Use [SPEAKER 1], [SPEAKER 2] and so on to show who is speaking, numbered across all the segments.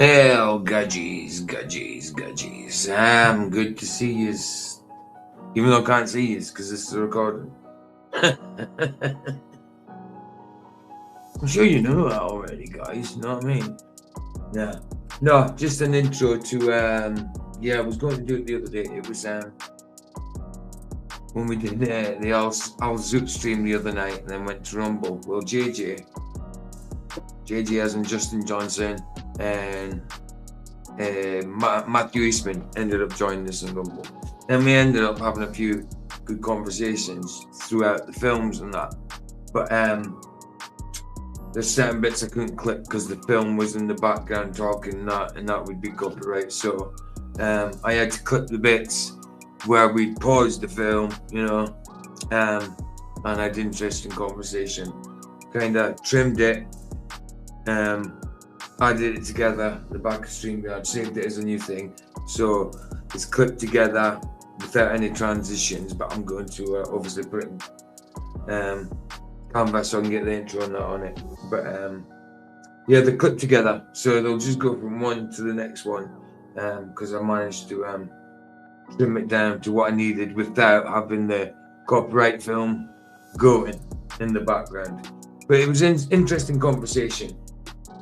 [SPEAKER 1] Oh, gudgies. Good to see you. Even though I can't see you because this is a recording. I'm sure you know that already, guys. You know what I mean? Yeah. No, just an intro to, I was going to do it the other day. It was, when we did the Al Zoot stream the other night and then went to Rumble. Well, JJ as in Justin Johnson and Matthew Eastman ended up joining us in Rumble. And we ended up having a few good conversations throughout the films and that. But there's certain bits I couldn't clip because the film was in the background talking and that would be copyright. So I had to clip the bits where we paused the film, and had interesting conversation. Kind of trimmed it, added it together, the back of StreamYard, saved it as a new thing. So it's clipped together without any transitions, but I'm going to obviously put it in Canvas so I can get the intro and that on it. But they're clipped together, so they'll just go from one to the next one because I managed to trim it down to what I needed without having the copyright film going in the background. But it was an interesting conversation.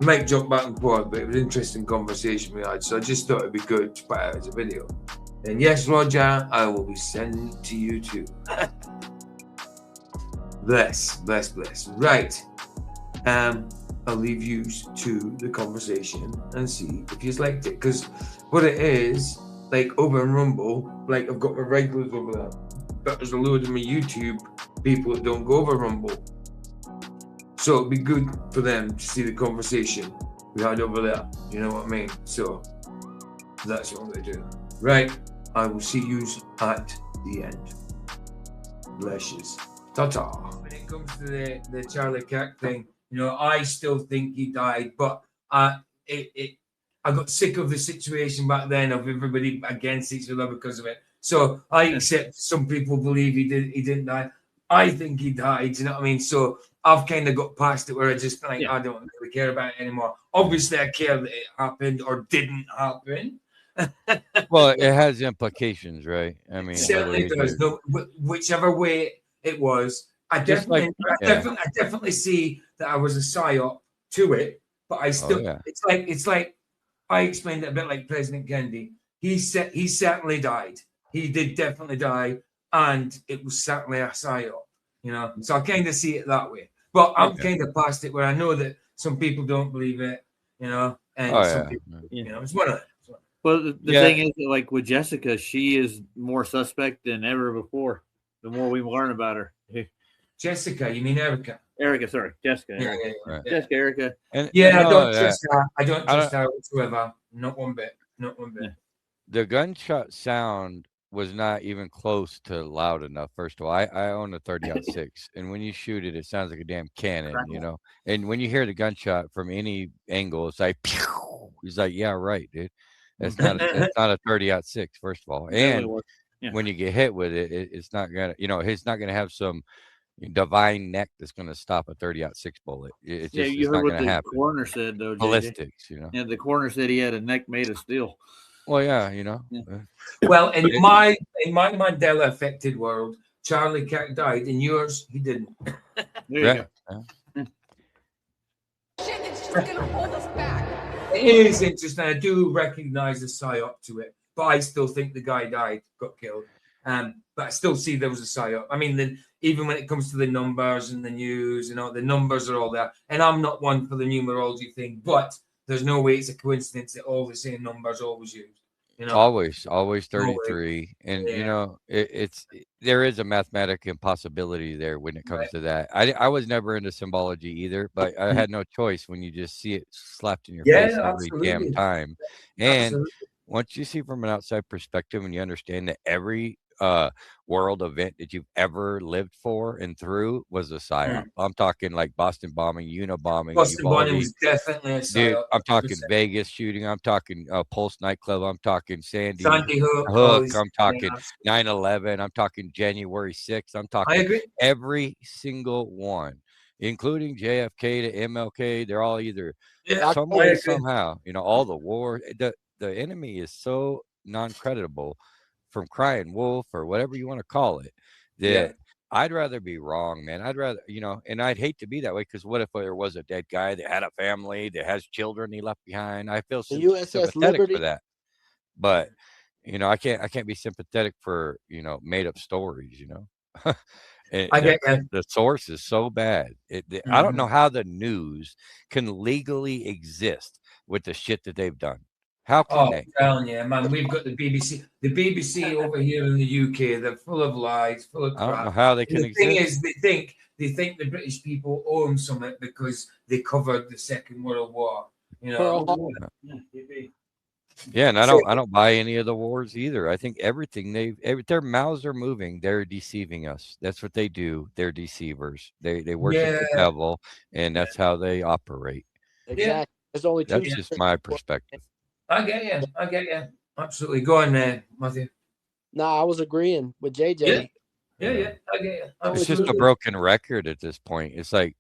[SPEAKER 1] We might jump back and forth, but it was an interesting conversation we had, so I just thought it'd be good to put out as a video. And yes, Roger, I will be sending it to you too. Bless. Right. I'll leave you to the conversation and see if you liked it. Because what it is, like over in Rumble, like I've got my regulars over there, but there's a load of my YouTube people that don't go over Rumble. So it'd be good for them to see the conversation we had over there. You know what I mean? So that's what I'm going to do. Right. I will see you at the end. Bless yous. Ta-ta. When it comes to the Charlie Kirk thing, I still think he died, but I got sick of the situation back then of everybody against each other because of it. So I accept some people believe he didn't die. I think he died, you know what I mean? So I've kind of got past it where I just I don't really care about it anymore. Obviously, I care that it happened or didn't happen.
[SPEAKER 2] Well, it has implications, right? I mean,
[SPEAKER 1] it certainly does. No, whichever way it was, I definitely see that I was a psyop to it, but I still it's like I explained it a bit like President Kennedy. He certainly died. He did definitely die, and it was certainly a psyop. So I kind of see it that way. But I'm kind of past it where I know that some people don't believe it, and some people, it's one of them.
[SPEAKER 3] Well, the thing is, that, like with Jessica, she is more suspect than ever before. The more we learn about her.
[SPEAKER 1] Jessica, you mean Erica?
[SPEAKER 3] Erica, sorry, Jessica.
[SPEAKER 1] Yeah.
[SPEAKER 3] Jessica, Erica.
[SPEAKER 1] I don't trust her. I don't trust her whatsoever. Not one bit.
[SPEAKER 2] Yeah. The gunshot sound was not even close to loud enough. First of all, I own a 30-06, and when you shoot it, it sounds like a damn cannon, And when you hear the gunshot from any angle, it's like, pew! He's like, yeah, right, dude. That's not a 30-06, first of all. And when you get hit with it, it's not gonna, it's not gonna have some divine neck that's gonna stop a 30-06 bullet. It's just
[SPEAKER 3] you
[SPEAKER 2] it's
[SPEAKER 3] heard
[SPEAKER 2] not
[SPEAKER 3] what
[SPEAKER 2] gonna
[SPEAKER 3] the
[SPEAKER 2] happen.
[SPEAKER 3] coroner said though.
[SPEAKER 2] Ballistics,
[SPEAKER 3] Yeah, the coroner said he had a neck made of steel.
[SPEAKER 2] Well, yeah,
[SPEAKER 1] Well, in my Mandela affected world, Charlie Kirk died. In yours, he didn't.
[SPEAKER 3] There you go.
[SPEAKER 4] Shit, it's just gonna hold us back.
[SPEAKER 1] It is interesting. I do recognize the psyop to it, but I still think the guy got killed. But I still see there was a psyop. I mean, even when it comes to the numbers and the news, the numbers are all there. And I'm not one for the numerology thing, but there's no way it's a coincidence that all the same numbers always used.
[SPEAKER 2] Always 33, and there is a mathematical impossibility there when it comes to that. I was never into symbology either, but I had no choice when you just see it slapped in your face every damn time. And once you see from an outside perspective and you understand that every world event that you've ever lived for and through was a psyop. I'm talking like Boston bombing, Unabombing.
[SPEAKER 1] Boston bombing was definitely a psyop.
[SPEAKER 2] Dude, I'm talking Vegas shooting. I'm talking Pulse nightclub. I'm talking Sandy
[SPEAKER 1] Hook.
[SPEAKER 2] I'm talking 9/11. I'm talking January 6th. I'm talking every single one. including JFK to MLK. They're all either
[SPEAKER 1] Yeah,
[SPEAKER 2] some
[SPEAKER 1] I
[SPEAKER 2] way,
[SPEAKER 1] agree.
[SPEAKER 2] somehow, all the war. The enemy is so non-creditable from crying wolf or whatever you want to call it
[SPEAKER 1] Yeah.
[SPEAKER 2] that I'd rather be wrong, man. I'd rather, and I'd hate to be that way because what if there was a dead guy that had a family that has children he left behind? I feel
[SPEAKER 5] The USS
[SPEAKER 2] sympathetic
[SPEAKER 5] Liberty.
[SPEAKER 2] for that, but I can't be sympathetic for made up stories. And
[SPEAKER 1] I get you.
[SPEAKER 2] the source is so bad. I don't know how the news can legally exist with the shit that they've done. How can
[SPEAKER 1] Oh,
[SPEAKER 2] they?
[SPEAKER 1] I'm telling you, man, we've got the BBC. The BBC over here in the UK, they're full of lies, full of
[SPEAKER 2] I don't know
[SPEAKER 1] crap.
[SPEAKER 2] how they
[SPEAKER 1] And
[SPEAKER 2] can
[SPEAKER 1] the thing
[SPEAKER 2] exist.
[SPEAKER 1] is, they think the British people owe them something because they covered the Second World War.
[SPEAKER 5] Pearl Harbor.
[SPEAKER 2] Yeah, and I
[SPEAKER 1] So-
[SPEAKER 2] don't buy any of the wars either. I think everything their mouths are moving. They're deceiving us. That's what they do. They're deceivers. They worship the
[SPEAKER 1] Yeah.
[SPEAKER 2] devil, and that's how they operate.
[SPEAKER 5] Exactly. There's only two.
[SPEAKER 2] That's just my perspective.
[SPEAKER 1] I get you. I get you. Absolutely. Go on there, Matthew.
[SPEAKER 5] No, I was agreeing with JJ.
[SPEAKER 1] Yeah. I get you.
[SPEAKER 2] It's just a
[SPEAKER 1] Absolutely.
[SPEAKER 2] broken record at this point. It's like,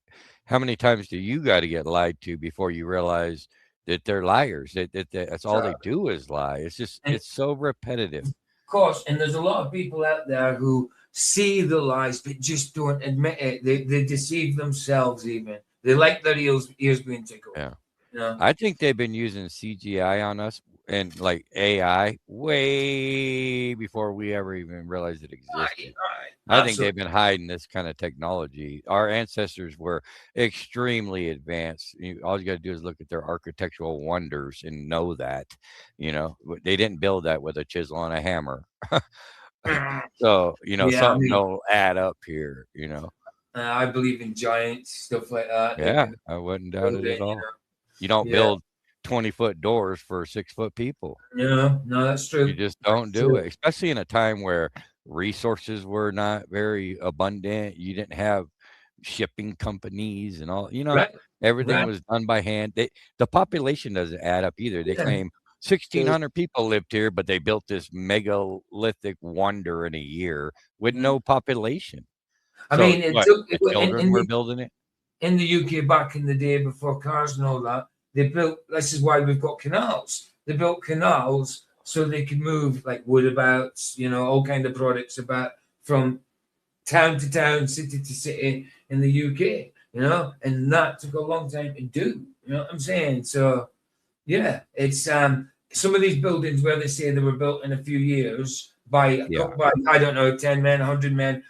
[SPEAKER 2] how many times do you got to get lied to before you realize that they're liars? That's all they do is lie. It's just
[SPEAKER 1] And-
[SPEAKER 2] it's so repetitive.
[SPEAKER 1] Of course, and there's a lot of people out there who see the lies but just don't admit it. They deceive themselves even. They like their ears being tickled.
[SPEAKER 2] Yeah.
[SPEAKER 1] You know?
[SPEAKER 2] I think they've been using CGI on us and like AI way before we ever even realized it existed.
[SPEAKER 1] Right.
[SPEAKER 2] I think they've been hiding this kind of technology. Our ancestors were extremely advanced. All you got to do is look at their architectural wonders and know that. They didn't build that with a chisel and a hammer. So something will add up here.
[SPEAKER 1] I believe in giants, stuff like that.
[SPEAKER 2] Yeah, I wouldn't doubt it at all. You don't
[SPEAKER 1] Yeah.
[SPEAKER 2] build 20-foot doors for 6-foot people.
[SPEAKER 1] No, that's true.
[SPEAKER 2] You just don't do it, especially in a time where resources were not very abundant. You didn't have shipping companies and all,
[SPEAKER 1] Right.
[SPEAKER 2] everything
[SPEAKER 1] Right.
[SPEAKER 2] was done by hand. The population doesn't add up either. They
[SPEAKER 1] Yeah.
[SPEAKER 2] claim 1,600 people lived here, but they built this megalithic wonder in a year with no population.
[SPEAKER 1] I
[SPEAKER 2] So
[SPEAKER 1] mean,
[SPEAKER 2] what,
[SPEAKER 1] took
[SPEAKER 2] the children were building it.
[SPEAKER 1] in the UK back in the day before cars and all that. They built. This is why we've got canals. They built canals so they could move like woodabouts, all kind of products about from town to town, city to city in the UK. And that took a long time to do. You know what I'm saying? So, yeah, it's some of these buildings where they say they were built in a few years by I don't know 10 men, 100 men.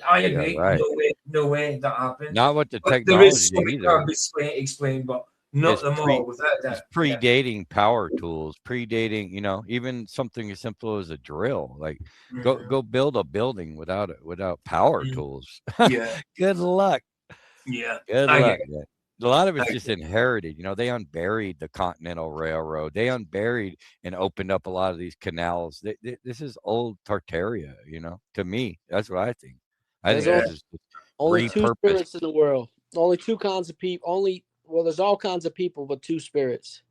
[SPEAKER 1] I agree.
[SPEAKER 2] Yeah, right.
[SPEAKER 1] No way that happened.
[SPEAKER 2] Not with the
[SPEAKER 1] But there
[SPEAKER 2] technology
[SPEAKER 1] is something
[SPEAKER 2] either.
[SPEAKER 1] explain, but not
[SPEAKER 2] It's
[SPEAKER 1] them all without
[SPEAKER 2] It's
[SPEAKER 1] that.
[SPEAKER 2] predating power tools, predating, even something as simple as a drill. Like go build a building without power tools.
[SPEAKER 1] Yeah.
[SPEAKER 2] Good luck.
[SPEAKER 1] Yeah.
[SPEAKER 2] Good
[SPEAKER 1] I
[SPEAKER 2] luck.
[SPEAKER 1] get
[SPEAKER 2] Man. A lot of it's just inherited. They unburied the Continental Railroad. They unburied and opened up a lot of these canals. This is old Tartaria, to me. That's what I think. I think this is
[SPEAKER 5] Only two
[SPEAKER 2] repurposed.
[SPEAKER 5] spirits in the world. Only two kinds of people. There's all kinds of people, but two spirits.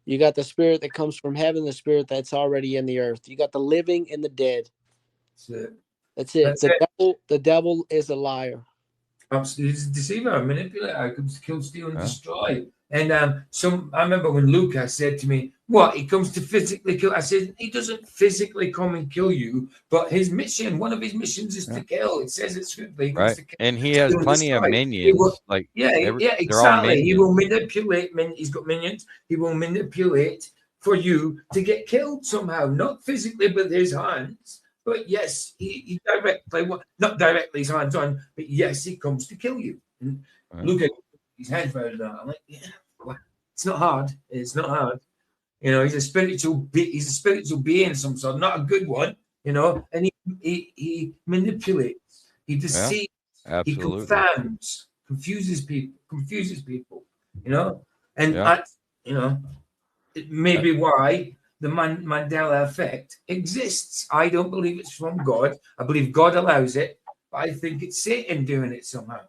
[SPEAKER 5] You got the spirit that comes from heaven, the spirit that's already in the earth. You got the living and the dead. That's it. The devil is a liar.
[SPEAKER 1] Absolutely, he's a deceiver, a manipulator. He comes to kill, steal, and destroy. And I remember when Lucas said to me, "What? He comes to physically kill?" I said, "He doesn't physically come and kill you, but one of his missions is to kill." It says it scriptly. He comes to kill,
[SPEAKER 2] And he has
[SPEAKER 1] steal, and
[SPEAKER 2] plenty of
[SPEAKER 1] destroy.
[SPEAKER 2] minions.
[SPEAKER 1] Exactly. He will manipulate. He's got minions. He will manipulate for you to get killed somehow, not physically with his hands. But yes, he directly, not directly his hands on, but yes, he comes to kill you. And look at his hands out of that. I'm like, yeah, well, it's not hard. It's not hard. He's a spiritual being, some sort, not a good one. And he manipulates, he deceives, he confounds, confuses people. And that's it may be why the Mandela effect exists. I don't believe it's from God. I believe God allows it, but I think it's Satan doing it somehow.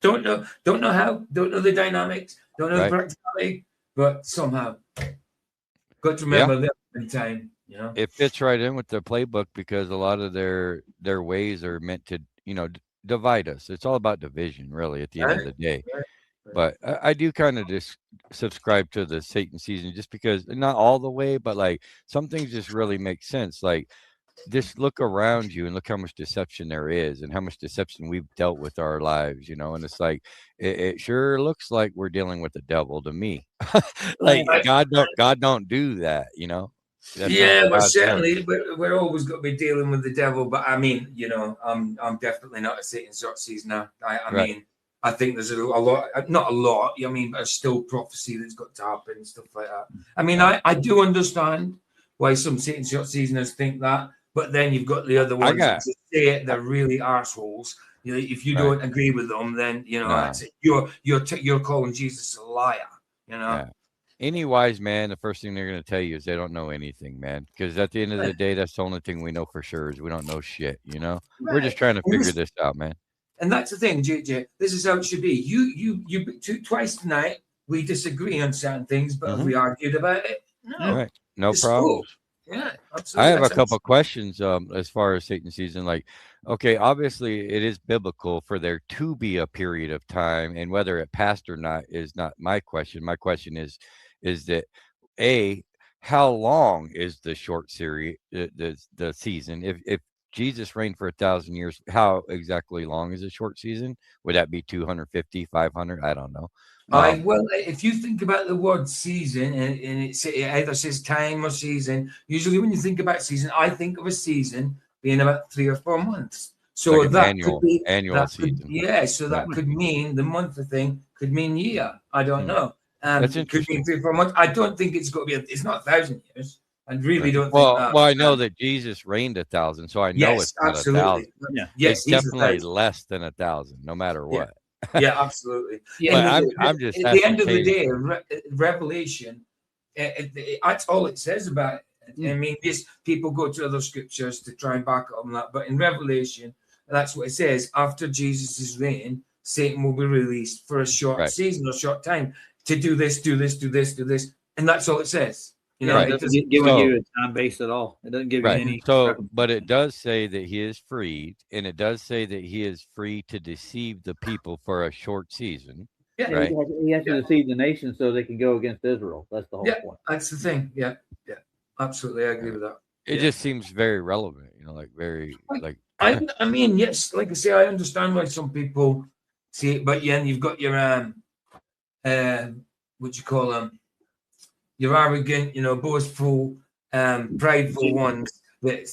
[SPEAKER 1] Don't know how, don't know the dynamics, don't know the practicality, but somehow. Got to remember that in time,
[SPEAKER 2] It fits right in with the playbook because a lot of their ways are meant to, divide us. It's all about division, really, at the end of the day.
[SPEAKER 1] Right.
[SPEAKER 2] But I do kind of just subscribe to the Satan season, just because, not all the way, but like some things just really make sense. Like, just look around you and look how much deception there is and how much deception we've dealt with our lives, and it's like it sure looks like we're dealing with the devil to me. Like,
[SPEAKER 1] Right.
[SPEAKER 2] God don't do that. That's not
[SPEAKER 1] Yeah, well,
[SPEAKER 2] God's way.
[SPEAKER 1] certainly we're always going to be dealing with the devil. But I mean, I'm definitely not a Satan short seasoner. I
[SPEAKER 2] Right.
[SPEAKER 1] mean, I think there's a lot, not a lot. I mean, there's still prophecy that's got to happen and stuff like that. I mean,
[SPEAKER 2] Right.
[SPEAKER 1] I do understand why some Satan short seasoners think that, but then you've got the other ones that just say it. They're really arseholes. If you
[SPEAKER 2] Right.
[SPEAKER 1] don't agree with them, then
[SPEAKER 2] No.
[SPEAKER 1] that's it. You're calling Jesus a liar.
[SPEAKER 2] Yeah. Any wise man, the first thing they're going to tell you is they don't know anything, man. Because at the end of the day, that's the only thing we know for sure is we don't know shit. We're just trying to figure this out, man.
[SPEAKER 1] And that's the thing, JJ. This is how it should be. You twice tonight. We disagree on certain things, but have we argued about it? No.
[SPEAKER 2] Right. No
[SPEAKER 1] It's
[SPEAKER 2] problem.
[SPEAKER 1] cool. Yeah, absolutely.
[SPEAKER 2] I have a couple questions as far as Satan season. Like, okay, obviously it is biblical for there to be a period of time, and whether it passed or not is not my question. My question is that how long is the short series, the season? If Jesus reigned for 1,000 years, how exactly long is a short season? Would that be 250, 500? I don't know.
[SPEAKER 1] Well, if you think about the word season, and it either says time or season, usually when you think about season, I think of a season being about 3 or 4 months. So
[SPEAKER 2] like an
[SPEAKER 1] that
[SPEAKER 2] annual
[SPEAKER 1] could be
[SPEAKER 2] season.
[SPEAKER 1] So that could mean the month thing could mean year. I don't know.
[SPEAKER 2] That's
[SPEAKER 1] it could mean
[SPEAKER 2] interesting.
[SPEAKER 1] 3 or 4 months. I don't think it's got to be. It's not 1,000 years. I really don't think
[SPEAKER 2] Well,
[SPEAKER 1] that.
[SPEAKER 2] I know that Jesus reigned 1,000, so I know
[SPEAKER 1] Yes,
[SPEAKER 2] it's not
[SPEAKER 1] absolutely.
[SPEAKER 2] 1,000.
[SPEAKER 3] Yeah.
[SPEAKER 1] Yes,
[SPEAKER 2] It's
[SPEAKER 1] he's
[SPEAKER 2] definitely
[SPEAKER 1] 1,000.
[SPEAKER 2] less than 1,000, no matter what.
[SPEAKER 1] Yeah, absolutely.
[SPEAKER 3] Yeah,
[SPEAKER 2] But I'm just
[SPEAKER 1] at the end of the
[SPEAKER 2] ascertaining.
[SPEAKER 1] day, Revelation, that's all it says about it. I mean, people go to other scriptures to try and back up on that, but in Revelation, that's what it says. After Jesus' reign, Satan will be released for a short season or short time to do this, do this, do this, do this, and that's all it says.
[SPEAKER 3] it doesn't give you a time base at all. It doesn't give you any.
[SPEAKER 2] But it does say that he is freed, and it does say that he is free to deceive the people for a short season.
[SPEAKER 3] Yeah,
[SPEAKER 2] right?
[SPEAKER 3] He has to deceive the nation so they can go against Israel. That's the whole point.
[SPEAKER 1] That's the thing. Yeah, absolutely. I agree with that.
[SPEAKER 2] It just seems very relevant,
[SPEAKER 1] I mean, yes, like I say, I understand why some people see it, but then you've got your what you call them, your arrogant, boastful, prideful ones that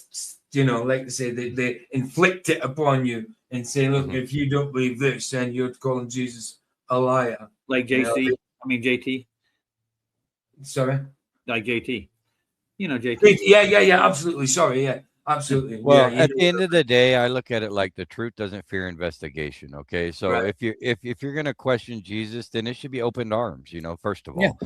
[SPEAKER 1] like I say, they inflict it upon you and say, look, if you don't believe this, then you're calling Jesus a liar.
[SPEAKER 3] Like JT.
[SPEAKER 1] Sorry,
[SPEAKER 3] like JT. JT.
[SPEAKER 1] Yeah, absolutely. Sorry, yeah. Absolutely.
[SPEAKER 2] Well, at the end of the day, I look at it like the truth doesn't fear investigation. Okay, so if you're going to question Jesus, then it should be open arms. First of all,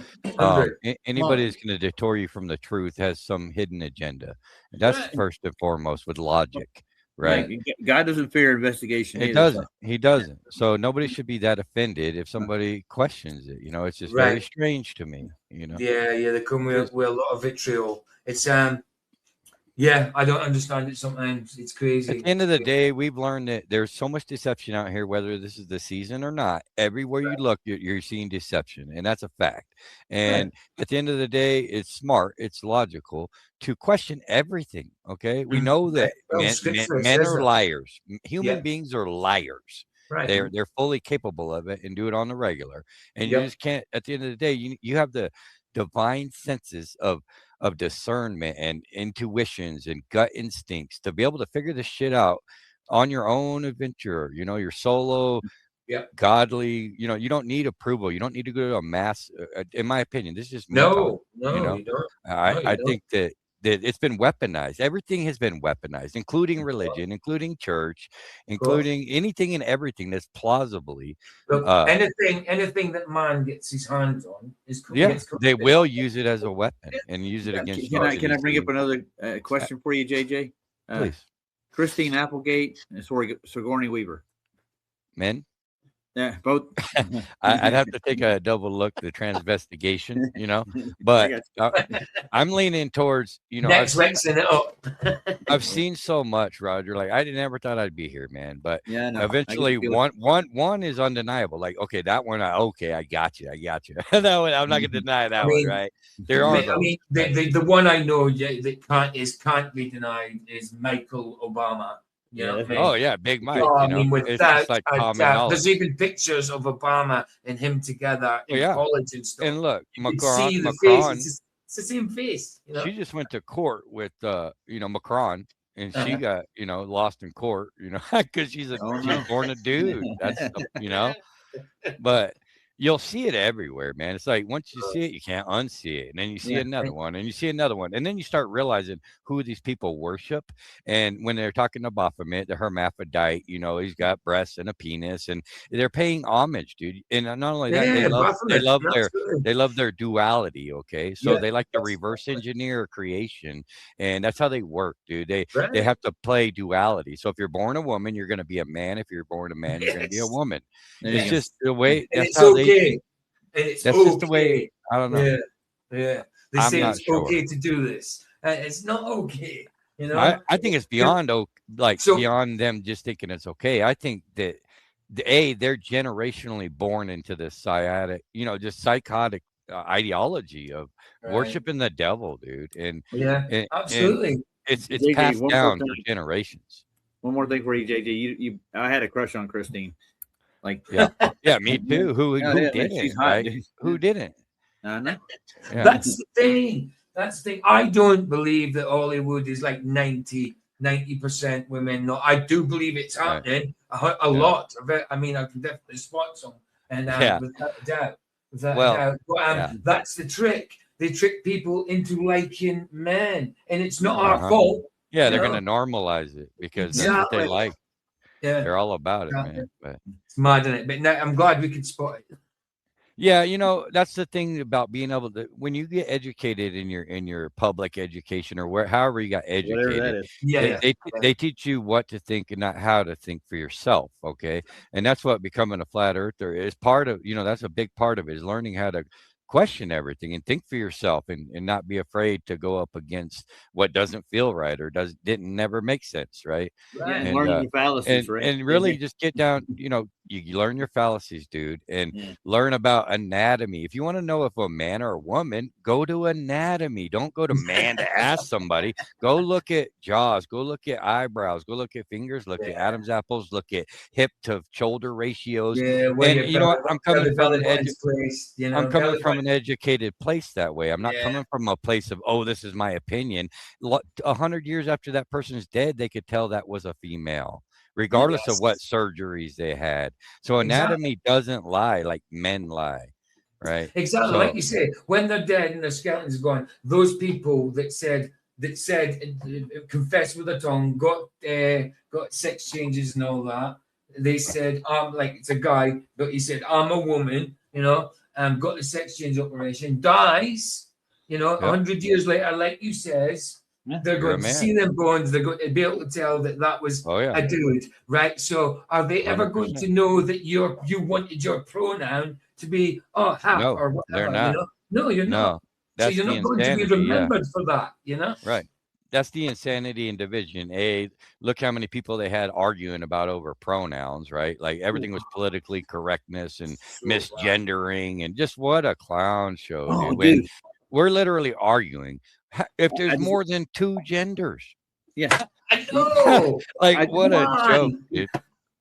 [SPEAKER 2] anybody that's going to detour you from the truth has some hidden agenda. And that's first and foremost with logic, right?
[SPEAKER 3] God doesn't fear investigation.
[SPEAKER 2] It doesn't. He doesn't. So nobody should be that offended if somebody questions it. It's just very strange to me.
[SPEAKER 1] Yeah, they come with a lot of vitriol. It's Yeah, I don't understand it sometimes. It's crazy.
[SPEAKER 2] At the end of the day, we've learned that there's so much deception out here, whether this is the season or not. Everywhere you look, you're seeing deception, and that's a fact. And at the end of the day, it's smart, it's logical to question everything. Okay, we know that men are liars. Human beings are liars.
[SPEAKER 1] Right.
[SPEAKER 2] They're fully capable of it and do it on the regular. And you just can't. At the end of the day, you have the divine senses of discernment and intuitions and gut instincts to be able to figure this shit out on your own adventure. Your solo, godly. You don't need approval. You don't need to go to a mass. In my opinion, this is just me talking.
[SPEAKER 1] You don't.
[SPEAKER 2] I think that it's been weaponized. Everything has been weaponized, including religion, including church, including anything and everything that's plausibly.
[SPEAKER 1] Look, anything that man gets his hands on is
[SPEAKER 2] they will use it as a weapon and use it against.
[SPEAKER 3] Can I bring up another question for you, JJ?
[SPEAKER 2] Please.
[SPEAKER 3] Christine Applegate and Sigourney Weaver.
[SPEAKER 2] Men.
[SPEAKER 3] Yeah, both.
[SPEAKER 2] I'd have to take a double look, the transvestigation,
[SPEAKER 3] I
[SPEAKER 2] but
[SPEAKER 3] got
[SPEAKER 2] I'm leaning towards,
[SPEAKER 1] Next mixing it up.
[SPEAKER 2] I've seen so much, Roger. Like I never thought I'd be here, man. But
[SPEAKER 3] Yeah, no.
[SPEAKER 2] eventually, one is undeniable. Like, okay, that one, I got you. That one, I'm not gonna deny that one,
[SPEAKER 1] mean,
[SPEAKER 2] right? There are those.
[SPEAKER 1] I mean, the one I know that can't be denied is Michael Obama. You know what I mean?
[SPEAKER 2] Oh yeah, Big Mike.
[SPEAKER 1] I mean,
[SPEAKER 2] it's just like common knowledge.
[SPEAKER 1] there's even pictures of Obama and him together in college and stuff.
[SPEAKER 2] And look,
[SPEAKER 1] you can see the
[SPEAKER 2] Macron,
[SPEAKER 1] face. It's the same face.
[SPEAKER 2] She just went to court with Macron, and she got lost in court, because she's born a dude. That's but you'll see it everywhere, man. It's like once you see it, you can't unsee it. And then you see another one, and you see another one. And then you start realizing who these people worship. And when they're talking to Baphomet, the hermaphrodite, he's got breasts and a penis, and they're paying homage, dude. And not only that, they love their duality, okay? So they like to reverse engineer creation, and that's how they work, dude. They have to play duality. So if you're born a woman, you're going to be a man. If you're born a man, you're going to be a woman. It's just the way that's how they.
[SPEAKER 1] That's
[SPEAKER 2] just the way. I don't know.
[SPEAKER 1] Yeah. They say it's okay to do this. It's not okay.
[SPEAKER 2] I think it's beyond beyond them just thinking it's okay. I think that they're generationally born into this just psychotic ideology of worshiping the devil, dude. And
[SPEAKER 1] absolutely.
[SPEAKER 2] And it's passed down for generations.
[SPEAKER 3] One more thing for you, JJ. I had a crush on Christine. Like
[SPEAKER 2] me too. Who didn't? Right? Who didn't?
[SPEAKER 3] No.
[SPEAKER 1] Yeah. That's the thing. I don't believe that Hollywood is like 90% women. No, I do believe it's happening a lot of it. I mean, I can definitely spot some, and without a doubt. That's the trick. They trick people into liking men, and it's not our fault.
[SPEAKER 2] Yeah, they're going to normalize it because that's what they like. Yeah, they're all about it, man. But
[SPEAKER 1] it's mad, isn't it? But no, I'm glad we could spot it.
[SPEAKER 2] Yeah, that's the thing about being able to, when you get educated in your public education or however you got educated, they teach you what to think and not how to think for yourself. Okay, and that's what becoming a flat earther is part of. That's a big part of it, is learning how to question everything and think for yourself and not be afraid to go up against what doesn't feel right or didn't never make sense, right?
[SPEAKER 3] And learn your fallacies, right?
[SPEAKER 2] And really just get down, you learn your fallacies, dude, and learn about anatomy. If you want to know if a man or a woman, go to anatomy. Don't go to man to ask somebody. Go look at jaws, go look at eyebrows, go look at fingers, look at Adam's apples, look at hip to shoulder ratios. I'm coming from an educated place that way. I'm not coming from a place of, this is my opinion. 100 years after that person's dead, they could tell that was a female, regardless of what surgeries they had. So anatomy doesn't lie like men lie, right?
[SPEAKER 1] Exactly. Like you say, when they're dead and their skeleton's gone, those people that said confessed with their tongue, got sex changes and all that, they said, like it's a guy, but he said, I'm a woman, got the sex change operation, dies, 100 years later, like you says, they're going to see them bones. They're going to be able to tell that was a dude, right? So, are they ever 100%. Going to know that you wanted your pronoun to be half or whatever?
[SPEAKER 2] They're not.
[SPEAKER 1] No, you're not. So you're not going to be remembered for that,
[SPEAKER 2] Right. That's the insanity in Division A. Look how many people they had arguing about over pronouns, right? Like everything was politically correctness and misgendering, and just what a clown show, dude. We're literally arguing if there's more than two genders.
[SPEAKER 3] Yeah,
[SPEAKER 1] I know.
[SPEAKER 2] What a joke, dude.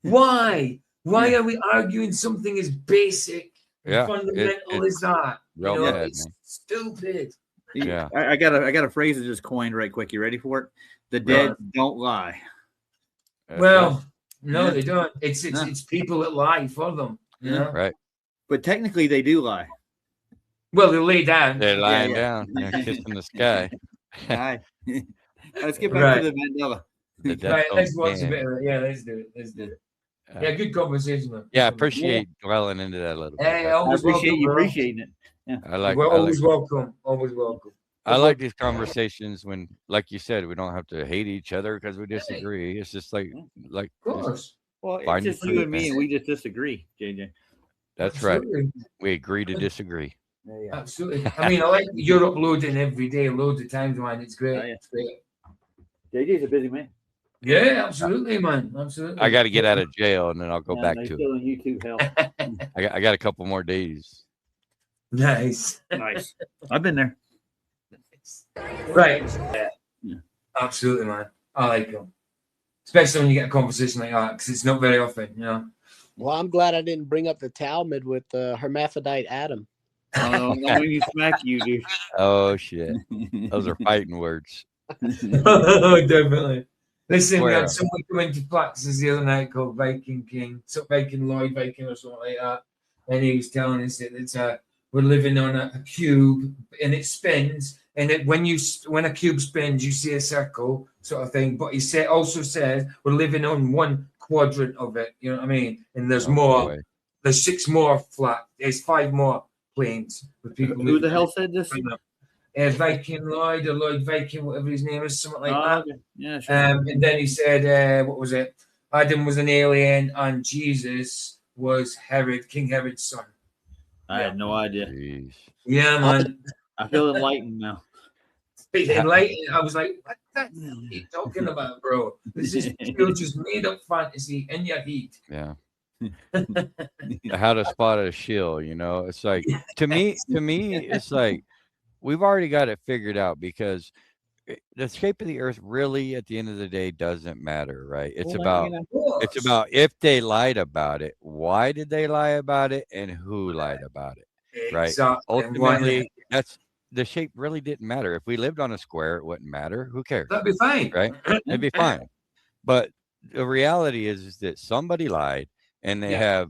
[SPEAKER 1] Why are we arguing something as basic and fundamental as that? It's stupid.
[SPEAKER 3] Yeah, I got a phrase that just coined right quick. You ready for it? The dead don't lie.
[SPEAKER 1] Well, no, they don't. It's people that lie for them.
[SPEAKER 2] Right.
[SPEAKER 3] But technically, they do lie.
[SPEAKER 1] Well, they lay down.
[SPEAKER 2] They're lying down, kissing the sky.
[SPEAKER 3] Right. Let's get back to the Mandela.
[SPEAKER 1] Right, let's watch a bit of it. Yeah, let's do it. Yeah, good conversation, man.
[SPEAKER 2] Yeah, I appreciate dwelling into that a little bit.
[SPEAKER 1] Hey,
[SPEAKER 3] I appreciate you appreciating it. Yeah.
[SPEAKER 1] We're always welcome. Always welcome.
[SPEAKER 2] I like these conversations when, like you said, we don't have to hate each other because we disagree. It's just like
[SPEAKER 1] of course.
[SPEAKER 3] Well,
[SPEAKER 2] Find
[SPEAKER 3] it's
[SPEAKER 2] your
[SPEAKER 3] just you
[SPEAKER 2] truth,
[SPEAKER 3] and me,
[SPEAKER 2] man.
[SPEAKER 3] and we just disagree, JJ.
[SPEAKER 2] That's right.
[SPEAKER 1] Absolutely.
[SPEAKER 2] We agree to disagree.
[SPEAKER 3] Yeah.
[SPEAKER 1] Absolutely. I mean, I like you're uploading every day, loads of times, man. It's great.
[SPEAKER 3] Oh, yeah.
[SPEAKER 1] It's great.
[SPEAKER 3] JJ's a busy man.
[SPEAKER 1] Yeah, absolutely, man. Absolutely.
[SPEAKER 2] I got to get out of jail and then I'll go
[SPEAKER 3] Yeah,
[SPEAKER 2] back
[SPEAKER 3] he's
[SPEAKER 2] to
[SPEAKER 3] still
[SPEAKER 2] it.
[SPEAKER 3] in YouTube hell.
[SPEAKER 2] I got a couple more days.
[SPEAKER 1] Nice.
[SPEAKER 3] Nice. I've been there.
[SPEAKER 1] Right.
[SPEAKER 3] Yeah.
[SPEAKER 1] Absolutely, man. I like them. Especially when you get a conversation like that, because it's not very often, you know.
[SPEAKER 5] Well, I'm glad I didn't bring up the Talmud with hermaphrodite Adam.
[SPEAKER 3] Oh, no, when you smack you, dude.
[SPEAKER 2] Oh shit. Those are fighting words.
[SPEAKER 1] Definitely. Listen, we
[SPEAKER 2] Swear.
[SPEAKER 1] had someone come into practices the other night called Viking King, so Viking Lloyd Viking or something like that, and he was telling us that it's we're living on a cube and it spins, and when a cube spins, you see a circle sort of thing. But he also said we're living on one quadrant of it. You know what I mean? And there's
[SPEAKER 2] Oh,
[SPEAKER 1] more.
[SPEAKER 2] boy.
[SPEAKER 1] There's 6 more flat. There's 5 more planes with people.
[SPEAKER 3] Who the
[SPEAKER 1] living
[SPEAKER 3] hell
[SPEAKER 1] on
[SPEAKER 3] said this?
[SPEAKER 1] it. Viking Lloyd or Lloyd Viking, whatever his name is, something like
[SPEAKER 3] Oh,
[SPEAKER 1] that.
[SPEAKER 3] okay. Yeah, sure.
[SPEAKER 1] And then he said, what was it? Adam was an alien, and Jesus was King Herod's son.
[SPEAKER 3] I had no idea.
[SPEAKER 2] Jeez.
[SPEAKER 1] Yeah, man.
[SPEAKER 3] I feel enlightened now.
[SPEAKER 1] Enlightened. I was like, what the hell are you talking about, bro? This is pure just made up fantasy in your heat.
[SPEAKER 2] Yeah. How to spot a shill, you know? It's like to me, it's like we've already got it figured out because the shape of the earth really at the end of the day doesn't matter, right? It's about if they lied about it, why did they lie about it, and who lied about it, right?
[SPEAKER 1] Exactly.
[SPEAKER 2] Ultimately, that's the shape really didn't matter. If we lived on a square, it wouldn't matter. Who cares?
[SPEAKER 1] That'd be fine,
[SPEAKER 2] right? It'd be fine. But the reality is that somebody lied, and they have,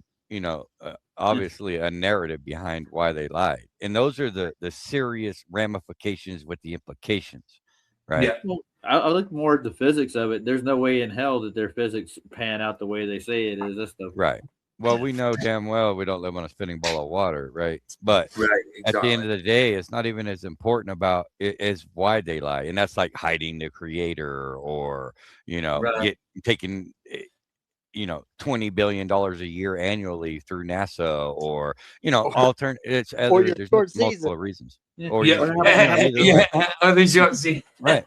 [SPEAKER 2] obviously a narrative behind why they lied, and those are the serious ramifications with the implications, right?
[SPEAKER 1] Yeah.
[SPEAKER 3] Well, I look more at the physics of it. There's no way in hell that their physics pan out the way they say it is. That's the
[SPEAKER 2] Right. Well, we know damn well we don't live on a spinning ball of water, right? But at the end of the day, it's not even as important about it as why they lie, and that's like hiding the creator, or taking $20 billion a year annually through NASA, or it's
[SPEAKER 5] Or your
[SPEAKER 2] there's
[SPEAKER 5] short
[SPEAKER 2] multiple
[SPEAKER 5] season.
[SPEAKER 2] reasons.
[SPEAKER 3] Yeah.
[SPEAKER 2] Or
[SPEAKER 1] Yeah, or the short season.
[SPEAKER 2] right.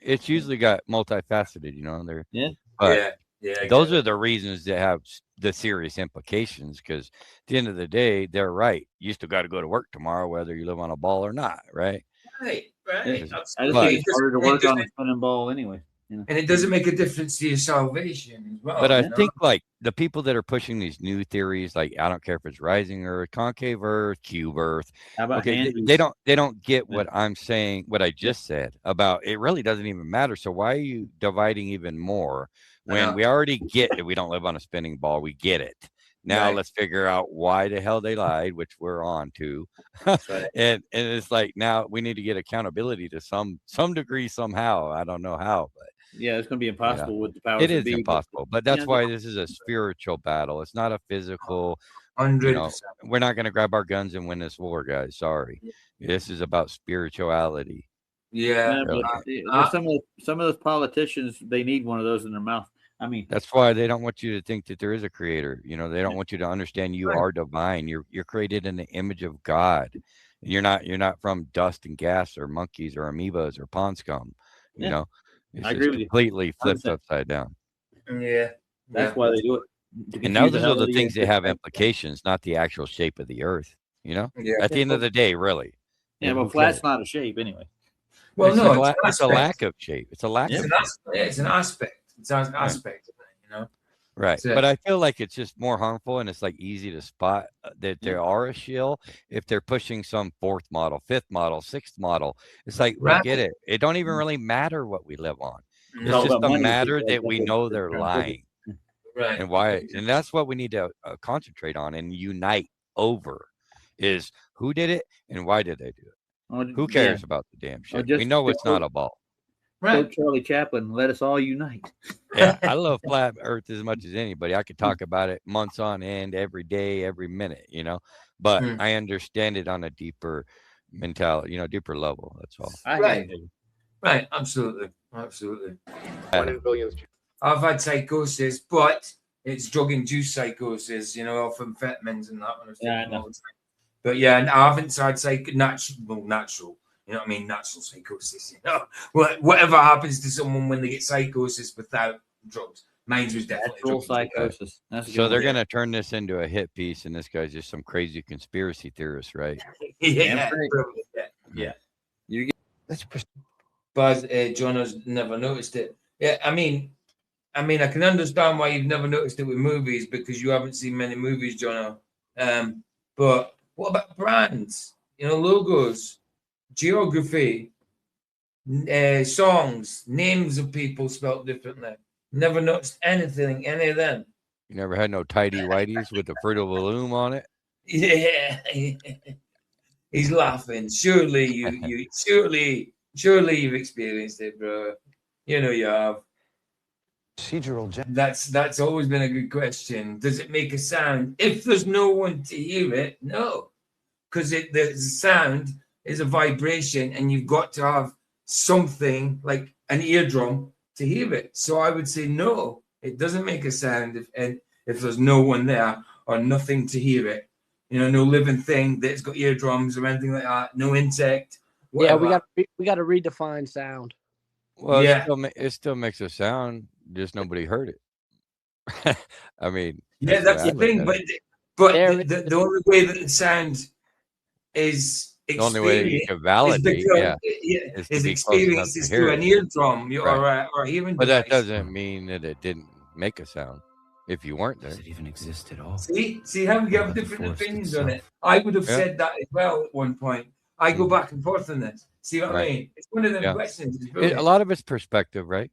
[SPEAKER 2] It's usually got multifaceted, there.
[SPEAKER 3] Yeah.
[SPEAKER 2] But
[SPEAKER 1] yeah.
[SPEAKER 2] those are the reasons that have the serious implications, because at the end of the day, they're right. You still got to go to work tomorrow, whether you live on a ball or not, right?
[SPEAKER 1] Right.
[SPEAKER 3] I just think it's harder to work on a spinning ball anyway.
[SPEAKER 1] And it doesn't make a difference to your salvation as well.
[SPEAKER 2] But I think like the people that are pushing these new theories, like I don't care if it's rising Earth, concave Earth, cube Earth.
[SPEAKER 3] How about
[SPEAKER 2] they don't get what I'm saying, what I just said about it really doesn't even matter. So why are you dividing even more when we already get that we don't live on a spinning ball? We get it. Now let's figure out why the hell they lied, which we're on to. and it's like now we need to get accountability to some degree somehow. I don't know how, but
[SPEAKER 3] yeah, it's going to be impossible with the powers.
[SPEAKER 2] It is impossible, but that's why this is a spiritual battle. It's not a physical.
[SPEAKER 1] 100%.
[SPEAKER 2] We're not going to grab our guns and win this war, guys. Sorry, this is about spirituality.
[SPEAKER 1] Yeah,
[SPEAKER 3] but some of those politicians, they need one of those in their mouth. I mean,
[SPEAKER 2] that's why they don't want you to think that there is a creator. They don't want you to understand you are divine. You're created in the image of God. You're not from dust and gas or monkeys or amoebas or pond scum. It's
[SPEAKER 3] I agree with
[SPEAKER 2] completely
[SPEAKER 3] you.
[SPEAKER 2] flipped upside down.
[SPEAKER 1] Yeah.
[SPEAKER 3] That's why they do it.
[SPEAKER 2] And now those are the things that have implications, not the actual shape of the earth. At the end of the day, really.
[SPEAKER 3] Yeah, but flat's not a shape anyway.
[SPEAKER 1] Well,
[SPEAKER 2] it's a lack of shape. It's a lack of
[SPEAKER 1] it's an aspect. It's an aspect of it,
[SPEAKER 2] Right. But I feel like it's just more harmful, and it's like easy to spot that there are a shill if they're pushing some 4th model, 5th model, 6th model. It's like, we get it. It don't even really matter what we live on. It's just a matter that we know they're lying.
[SPEAKER 1] Right.
[SPEAKER 2] And why, and that's what we need to concentrate on and unite over, is who did it and why did they do it? Who cares about the damn shit? We know it's not a ball.
[SPEAKER 3] Right. Charlie Chaplin, let us all unite.
[SPEAKER 2] Yeah, I love flat Earth as much as anybody. I could talk about it months on end, every day, every minute, But I understand it on a deeper mentality, deeper level. That's all.
[SPEAKER 1] Right. Absolutely.
[SPEAKER 6] 1 in billions.
[SPEAKER 1] I've had psychosis, but it's drug-induced psychosis, you know, off amphetamines and that one.
[SPEAKER 3] Yeah, I know.
[SPEAKER 1] But yeah, and I haven't had natural. You know what I mean? Natural psychosis. You know, whatever happens to someone when they get psychosis without drugs. Mine was definitely
[SPEAKER 3] Natural psychosis. That's a
[SPEAKER 2] So
[SPEAKER 3] good
[SPEAKER 2] they're
[SPEAKER 3] one.
[SPEAKER 2] going to turn this into a hit piece, and this guy's just some crazy conspiracy theorist, right?
[SPEAKER 1] Yeah,
[SPEAKER 3] right.
[SPEAKER 1] probably, yeah.
[SPEAKER 3] You get
[SPEAKER 1] But John has never noticed it. Yeah, I mean, I can understand why you've never noticed it with movies because you haven't seen many movies, John. But what about brands? You know, logos, geography, songs, names of people spelled differently. Never noticed anything, any of them.
[SPEAKER 2] You never had no tidy whities with the Fruit of the Loom on it?
[SPEAKER 1] Yeah, he's laughing. Surely surely you've experienced it, bro. You know you have.
[SPEAKER 6] Procedural.
[SPEAKER 1] That's always been a good question. Does it make a sound? If there's no one to hear it, no, because the sound is a vibration, and you've got to have something like an eardrum to hear it. So I would say no, it doesn't make a sound if there's no one there or nothing to hear it. You know, no living thing that's got eardrums or anything like that. No insect. Whatever.
[SPEAKER 5] Yeah, we got to redefine sound.
[SPEAKER 2] Well,
[SPEAKER 1] Yeah.
[SPEAKER 2] it still makes a sound, just nobody heard it. I mean,
[SPEAKER 1] Yeah, that's the thing. But
[SPEAKER 5] There
[SPEAKER 1] the only way that the sound is
[SPEAKER 2] the only way that you
[SPEAKER 1] experienced
[SPEAKER 2] can
[SPEAKER 1] is
[SPEAKER 2] validate,
[SPEAKER 1] because
[SPEAKER 2] is to
[SPEAKER 1] is
[SPEAKER 2] be close enough
[SPEAKER 1] experienced
[SPEAKER 2] to
[SPEAKER 1] is
[SPEAKER 2] hear
[SPEAKER 1] through
[SPEAKER 2] it.
[SPEAKER 1] an eardrum or hearing
[SPEAKER 2] But that
[SPEAKER 1] device.
[SPEAKER 2] doesn't mean that it didn't make a sound if you weren't there.
[SPEAKER 6] Does it even exist at all?
[SPEAKER 1] See how we
[SPEAKER 6] What
[SPEAKER 1] have
[SPEAKER 6] about the
[SPEAKER 1] different
[SPEAKER 6] forest
[SPEAKER 1] opinions on it.
[SPEAKER 6] itself?
[SPEAKER 1] I would have
[SPEAKER 2] Yeah.
[SPEAKER 1] said that as well at one point. I go
[SPEAKER 2] Mhm.
[SPEAKER 1] back and forth on this. See what I
[SPEAKER 2] Right.
[SPEAKER 1] mean? It's one of them
[SPEAKER 2] Yeah.
[SPEAKER 1] questions. It's
[SPEAKER 2] A
[SPEAKER 1] brilliant.
[SPEAKER 2] lot of it's perspective, right?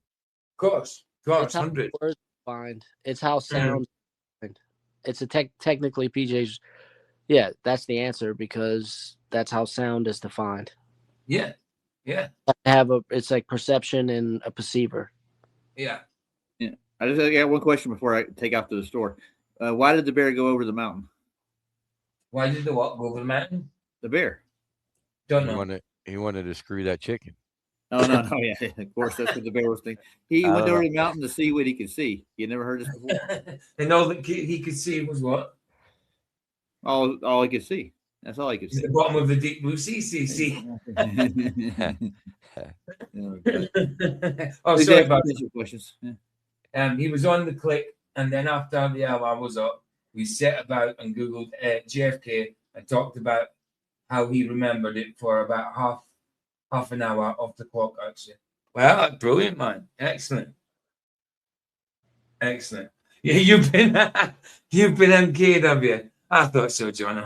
[SPEAKER 1] Of course,
[SPEAKER 5] It's how
[SPEAKER 1] 100.
[SPEAKER 5] words are defined. It's how sound. It's a technically PJ's. Yeah, that's the answer because that's how sound is defined.
[SPEAKER 1] Yeah.
[SPEAKER 5] It's like perception and a perceiver.
[SPEAKER 1] Yeah.
[SPEAKER 3] I just got one question before I take off to the store. Why did the bear go over the mountain?
[SPEAKER 1] Why did the what go over the mountain?
[SPEAKER 3] The bear.
[SPEAKER 1] Don't
[SPEAKER 2] He
[SPEAKER 1] know.
[SPEAKER 2] wanted to screw that chicken.
[SPEAKER 3] Oh no, yeah. Of course, that's what the bear was thinking. He
[SPEAKER 2] I
[SPEAKER 3] went
[SPEAKER 2] don't
[SPEAKER 3] over the mountain to see what he could see. You never heard this before?
[SPEAKER 1] And all that he could see was what?
[SPEAKER 3] All he could see. That's all he could
[SPEAKER 1] Is
[SPEAKER 3] see.
[SPEAKER 1] the bottom of the deep blue sea. See. Oh, sorry about that.
[SPEAKER 3] Questions. Yeah.
[SPEAKER 1] He was on the click, and then after the hour was up, we set about and Googled JFK and talked about how he remembered it for about half an hour off the clock, actually. Well, brilliant, man. Excellent. Yeah, you've been MK'd, have you? I thought so, John.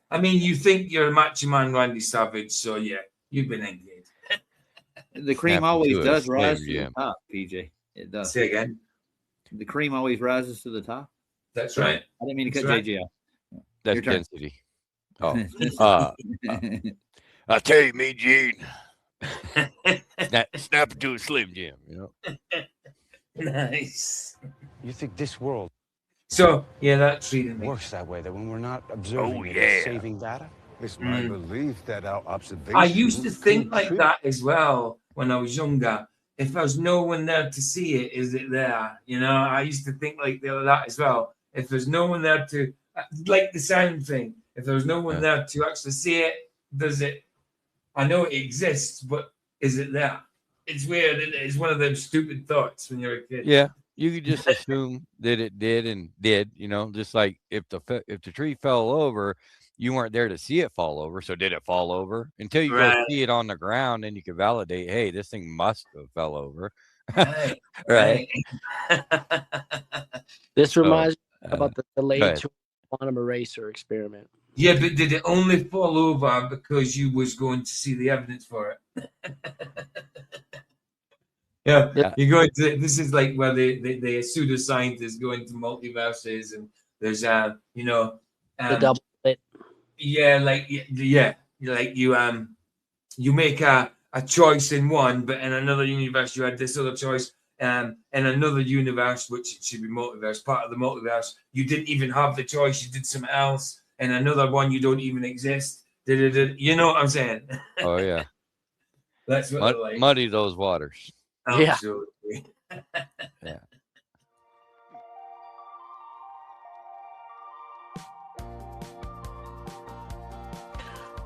[SPEAKER 1] I mean, you think you're a macho man, Randy Savage, so yeah, you've been MK'd.
[SPEAKER 3] The cream
[SPEAKER 2] Snap
[SPEAKER 3] always
[SPEAKER 2] into a
[SPEAKER 3] does
[SPEAKER 2] Slim
[SPEAKER 3] rise to the
[SPEAKER 2] Jim.
[SPEAKER 3] top, PJ. It does.
[SPEAKER 1] Say again.
[SPEAKER 3] The cream always rises to the top.
[SPEAKER 1] That's right.
[SPEAKER 3] I didn't mean to
[SPEAKER 1] That's
[SPEAKER 3] cut
[SPEAKER 1] right.
[SPEAKER 3] JJ off.
[SPEAKER 2] That's
[SPEAKER 3] Your turn.
[SPEAKER 2] density. Oh, I tell you, me, Gene. Snap into a Slim Jim, you know.
[SPEAKER 1] Nice.
[SPEAKER 6] You think this world
[SPEAKER 1] So yeah, that treated me.
[SPEAKER 6] works that way? That when we're not observing
[SPEAKER 2] Oh,
[SPEAKER 6] it,
[SPEAKER 2] yeah.
[SPEAKER 6] it's saving data?
[SPEAKER 7] It's my belief that our observation.
[SPEAKER 1] I used to think like that as well when I was younger. If there's no one there to see it, is it there? You know, I used to think like that as well. If there's no one there to, like the sound thing, if there's no one there to actually see it, does it? I know it exists, but is it there? It's weird. It's one of those stupid thoughts when you're a kid.
[SPEAKER 2] Yeah, you could just assume that it did, you know, just like if the tree fell over, you weren't there to see it fall over. So did it fall over? Until you go see it on the ground, and you can validate, hey, this thing must have fell over.
[SPEAKER 1] Right.
[SPEAKER 2] Right.
[SPEAKER 5] This reminds me
[SPEAKER 2] go
[SPEAKER 5] about the delayed
[SPEAKER 2] ahead.
[SPEAKER 5] quantum eraser experiment.
[SPEAKER 1] Yeah, but did it only fall over because you was going to see the evidence for it? Yeah, you're going to. This is like where the pseudoscientists go into multiverses, and there's you know,
[SPEAKER 5] The double slit.
[SPEAKER 1] yeah, like like you make a choice in one, but in another universe you had this other choice. In another universe, which it should be multiverse, part of the multiverse, you didn't even have the choice. You did something else. In another one, you don't even exist. You know what I'm saying?
[SPEAKER 2] Oh yeah.
[SPEAKER 1] That's what I like.
[SPEAKER 2] Muddy those waters.
[SPEAKER 5] Yeah.
[SPEAKER 1] Absolutely.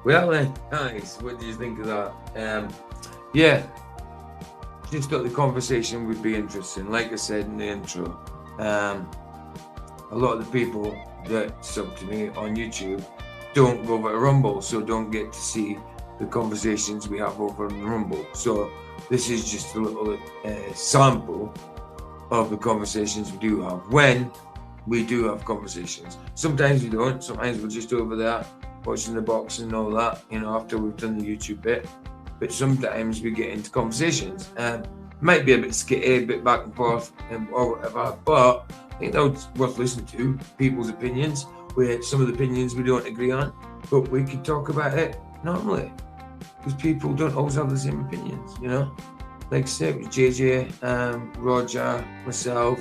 [SPEAKER 1] Well then, guys, what do you think of that? Yeah, just thought the conversation would be interesting. Like I said in the intro, a lot of the people that sub to me on YouTube don't go over to Rumble, so don't get to see the conversations we have over on Rumble. So this is just a little sample of the conversations we do have when we do have conversations. Sometimes we don't. Sometimes we're just over there watching the box and all that, you know, after we've done the YouTube bit. But sometimes we get into conversations. Might be a bit skitty, a bit back and forth, or whatever. But I think that's worth listening to. People's opinions. Where some of the opinions we don't agree on, but we could talk about it normally, because people don't always have the same opinions, you know. Like I said, with JJ, Roger, myself,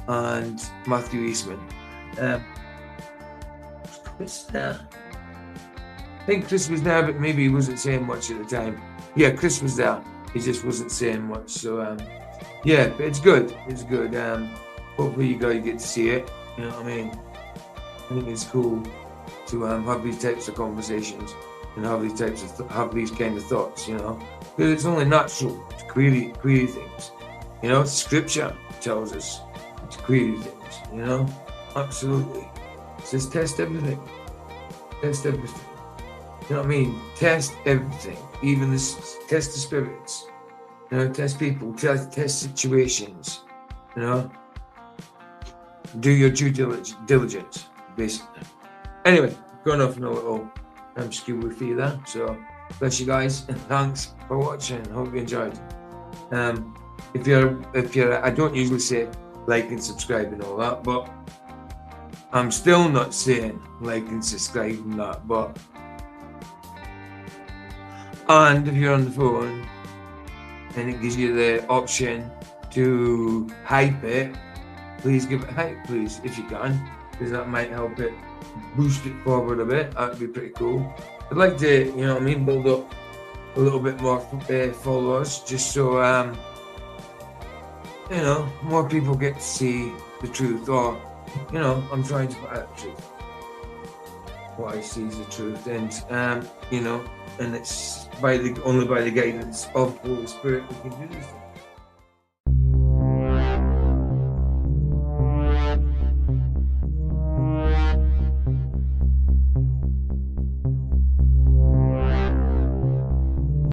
[SPEAKER 1] and Matthew Eastman. Chris there? I think Chris was there, but maybe he wasn't saying much at the time. Yeah, Chris was there. He just wasn't saying much. So yeah, but it's good. It's good. Hopefully you guys get to see it. You know what I mean? I think it's cool to have these types of conversations and have these types of have these kind of thoughts. You know, because it's only natural to query things. You know, Scripture tells us to query things. You know, absolutely. It says test everything. Test everything. You know what I mean? Test everything. Even this, test the spirits. You know, test people. Test situations. You know, do your due diligence, basically. Anyway, going off on a little skew with you there. So bless you guys, and thanks for watching. Hope you enjoyed. If you're, I don't usually say like and subscribe and all that, but I'm still not saying like and subscribe and that, but. And if you're on the phone and it gives you the option to hype it, please give it a hype, please, if you can, because that might help it boost it forward a bit. That'd be pretty cool. I'd like to, you know what I mean, build up a little bit more followers, just so, you know, more people get to see the truth, or, you know, I'm trying to find out the truth. What I see is the truth, and, you know, and it's only by the guidance of the Holy Spirit we can do this.